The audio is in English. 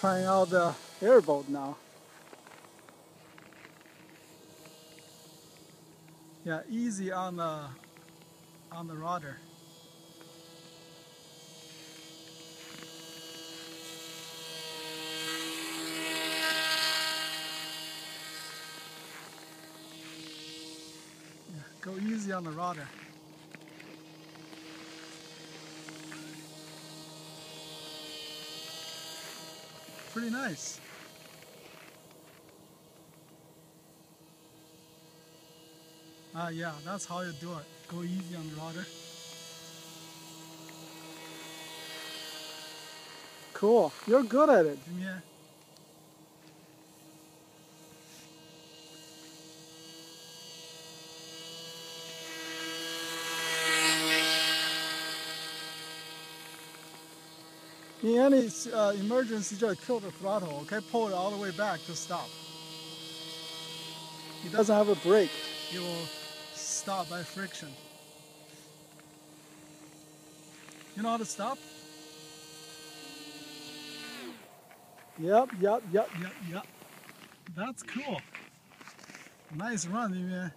trying out the airboat now. Yeah, easy on the rudder. Yeah, go easy on the rudder. Pretty nice. Yeah, that's how you do it. Go easy on the rudder. Cool. You're good at it, Jimmy. In any emergency, just kill the throttle, okay? Pull it all the way back to stop. It doesn't have a brake. It will stop by friction. You know how to stop? Yep. That's cool. Nice run, man.